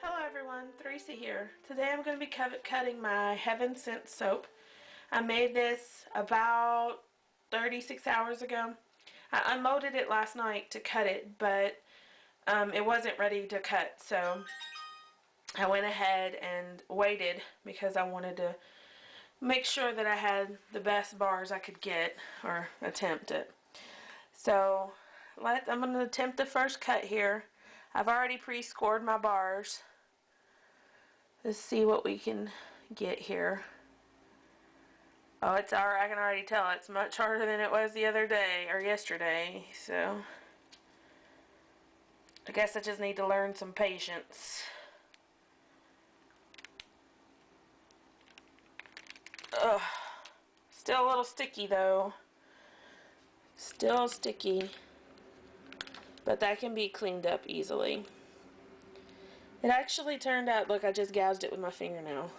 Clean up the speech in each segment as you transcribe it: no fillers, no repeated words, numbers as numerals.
Hello everyone, Teresa here. Today I'm going to be cutting my Heaven Scent soap. I made this about 36 hours ago. I unmolded it last night to cut it, but it wasn't ready to cut, so I went ahead and waited because I wanted to make sure that I had the best bars I could get, or attempt it. So I'm going to attempt the first cut here. I've already pre-scored my bars. Let's see what we can get here. Oh, it's alright. I can already tell it's much harder than it was the other day, or yesterday, so I guess I just need to learn some patience. Ugh. Still a little sticky though. Still sticky. But that can be cleaned up easily. It actually turned out, look, I just gouged it with my fingernail.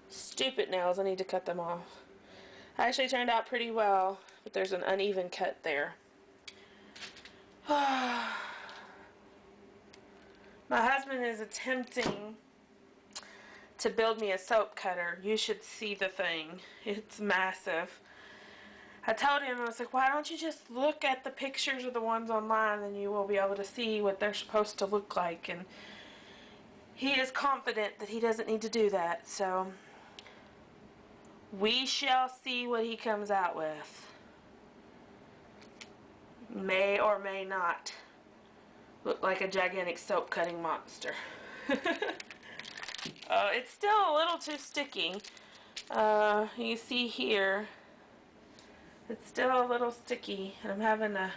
Stupid nails, I need to cut them off. Actually turned out pretty well, but there's an uneven cut there. My husband is attempting to build me a soap cutter. You should see the thing. It's massive. I told him, I was like, why don't you just look at the pictures of the ones online and you will be able to see what they're supposed to look like. And he is confident that he doesn't need to do that, so we shall see what he comes out with. May or may not look like a gigantic soap cutting monster. It's still a little too sticky. You see here, it's still a little sticky, and I'm having a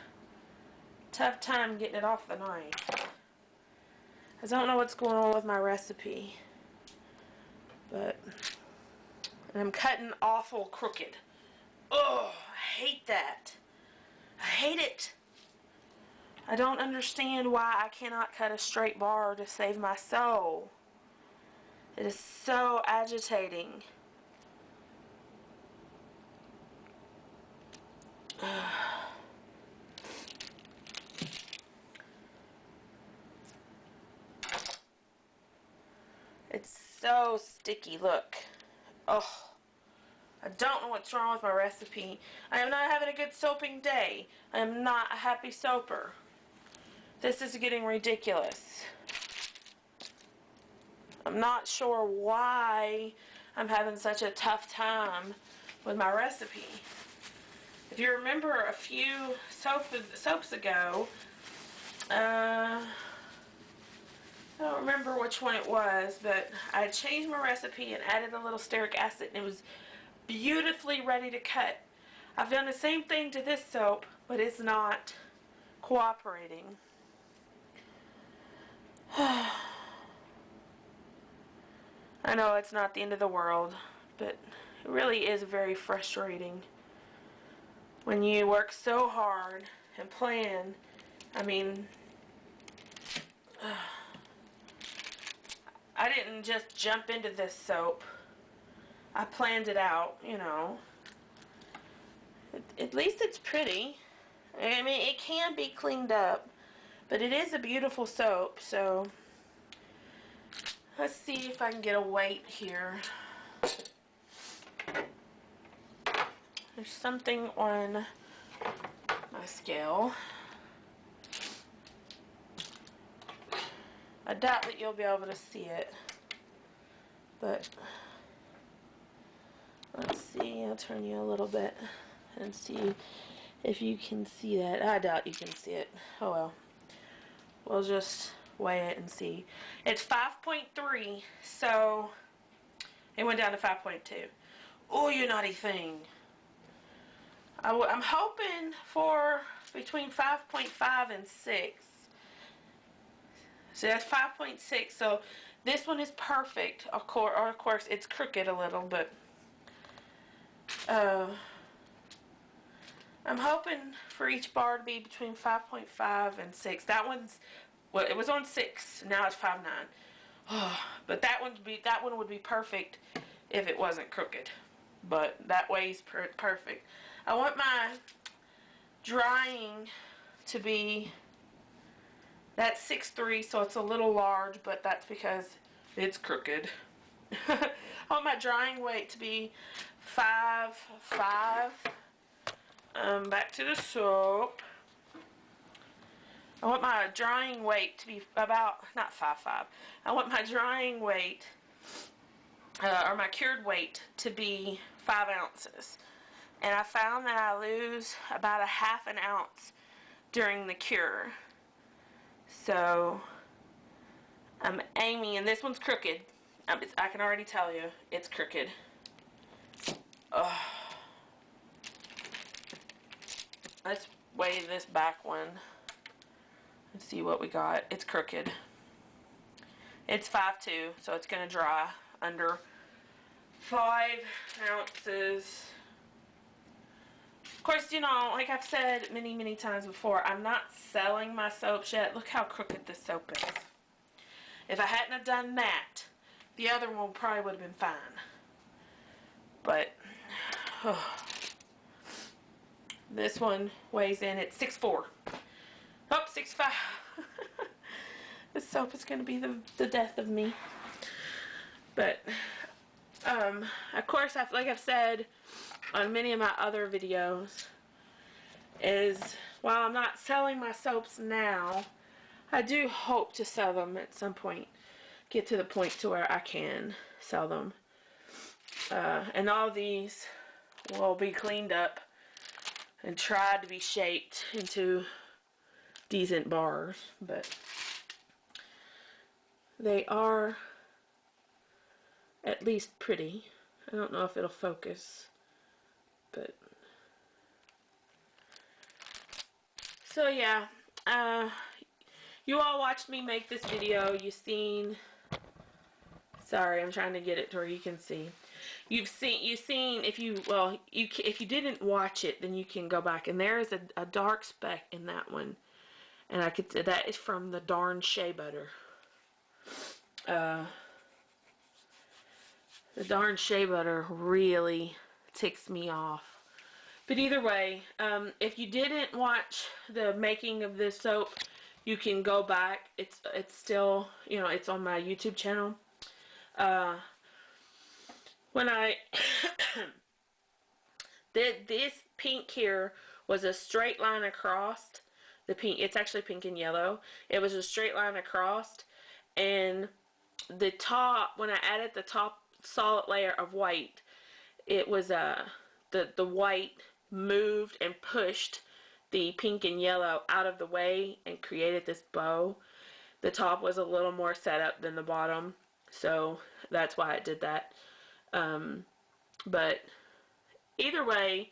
tough time getting it off the knife. I don't know what's going on with my recipe, but I'm cutting awful crooked. Oh, I hate that. I hate it. I don't understand why I cannot cut a straight bar to save my soul. It is so agitating. It's so sticky, look. Oh, I don't know what's wrong with my recipe. I am not having a good soaping day. I am not a happy soaper. This is getting ridiculous. I'm not sure why I'm having such a tough time with my recipe. If you remember a few soaps ago, I don't remember which one it was, but I changed my recipe and added a little stearic acid, and it was beautifully ready to cut. I've done the same thing to this soap, but it's not cooperating. I know it's not the end of the world, but it really is very frustrating when you work so hard and plan. I mean, I didn't just jump into this soap. I planned it out, you know. At least it's pretty. I mean, it can be cleaned up, but it is a beautiful soap, so let's see if I can get a weight here. There's something on my scale. I doubt that you'll be able to see it, but let's see. I'll turn you a little bit and see if you can see that. I doubt you can see it. Oh well. We'll just weigh it and see. It's 5.3, so it went down to 5.2. Oh, you naughty thing. I'm hoping for between 5.5 and 6. So that's 5.6. So this one is perfect. Of course, it's crooked a little, but I'm hoping for each bar to be between 5.5 and 6. That one's, well, it was on 6. Now it's 5.9. Oh, but that one would be perfect if it wasn't crooked. But that weighs perfect. I want my drying to be That's 6'3", so it's a little large, but that's because it's crooked. I want my drying weight to be 5'5". Back to the soap. I want my drying weight to be about, not 5'5". I want my drying weight, or my cured weight, to be 5 ounces. And I found that I lose about a ½ ounce during the cure. So I'm aiming, and this one's crooked. I can already tell you, it's crooked. Ugh. Let's weigh this back one and see what we got. It's crooked. It's 5'2", so it's going to dry under 5 ounces. Of course, you know, like I've said many, many times before, I'm not selling my soaps yet. Look how crooked this soap is. If I hadn't have done that, the other one probably would have been fine. But, this one weighs in at 6'4". Oh, 6'5". This soap is going to be the death of me. But, of course, like I've said on many of my other videos, is while I'm not selling my soaps now, I do hope to sell them at some point. Get to the point to where I can sell them. And all these will be cleaned up and tried to be shaped into decent bars, but they are at least pretty. I don't know if it'll focus, but so yeah, you all watched me make this video. You've seen, sorry, I'm trying to get it to where you can see. You've seen, if you didn't watch it, then you can go back, and there is a dark speck in that one, and I could say that is from the darn shea butter. The darn shea butter really ticks me off. But either way, if you didn't watch the making of this soap, you can go back. It's still, you know, it's on my YouTube channel. When I did this pink here was a straight line across. The pink, it's actually pink and yellow. It was a straight line across, and the top, when I added the top solid layer of white, it was the white moved and pushed the pink and yellow out of the way and created this bow. The top was a little more set up than the bottom, so that's why it did that. But either way,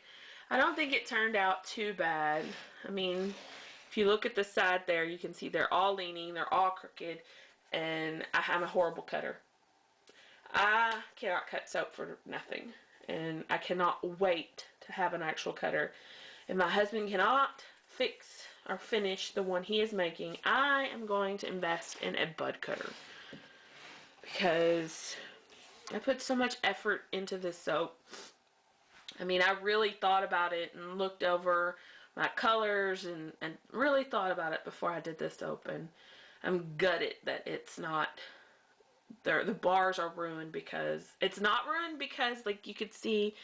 I don't think it turned out too bad. I mean, if you look at the side there, you can see they're all leaning, they're all crooked, and I'm a horrible cutter. I cannot cut soap for nothing, and I cannot wait to have an actual cutter. If my husband cannot fix or finish the one he is making, I am going to invest in a bud cutter, because I put so much effort into this soap. I mean, I really thought about it and looked over my colors and really thought about it before I did this soap, and I'm gutted that it's not, the bars are ruined, because it's not ruined because, like, you could see,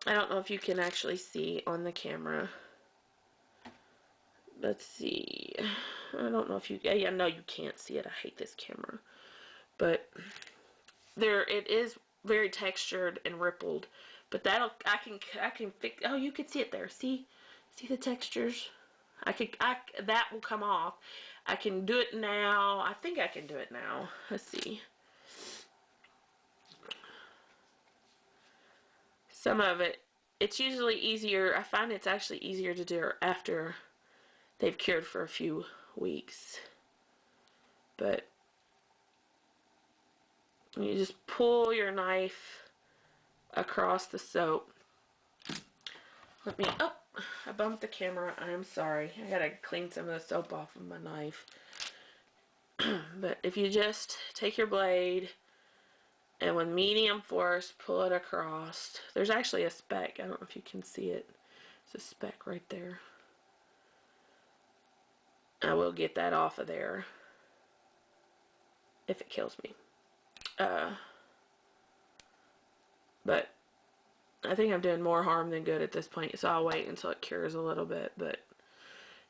I don't know if you can actually see on the camera. Let's see. I don't know if you, yeah, no, you can't see it. I hate this camera. But there, it is very textured and rippled. But that'll, I can fix, oh, you can see it there. See the textures? That will come off. I can do it now. I think I can do it now. Let's see. Some of it, it's usually easier. I find it's actually easier to do after they've cured for a few weeks. But you just pull your knife across the soap. Let me, oh, I bumped the camera. I'm sorry. I gotta clean some of the soap off of my knife. But if you just take your blade and with medium force pull it across, there's actually a speck. I don't know if you can see it. It's a speck right there. I will get that off of there if it kills me. But I think I'm doing more harm than good at this point, so I'll wait until it cures a little bit. But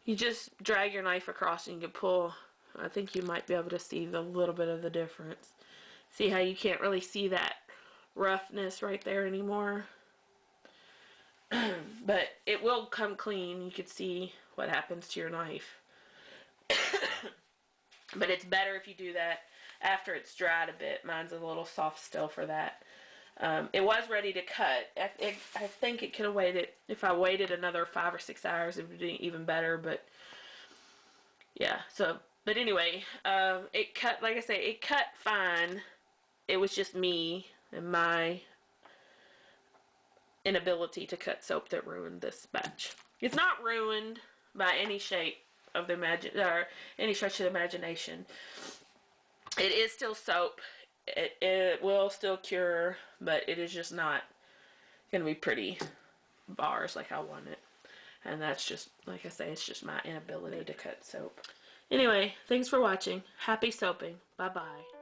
you just drag your knife across and you can pull. I think you might be able to see the little bit of the difference. See how you can't really see that roughness right there anymore? But it will come clean. You can see what happens to your knife. But it's better if you do that after it's dried a bit. Mine's a little soft still for that. It was ready to cut. I think it could have waited. If I waited another 5 or 6 hours, it would be even better. But yeah, so, but anyway, it cut, like I say, it cut fine. It was just me and my inability to cut soap that ruined this batch. It's not ruined by any shape of the any stretch of the imagination. It is still soap. It will still cure, but it is just not gonna be pretty bars like I want it. And that's just, like I say, it's just my inability to cut soap. Anyway, thanks for watching. Happy soaping. Bye bye.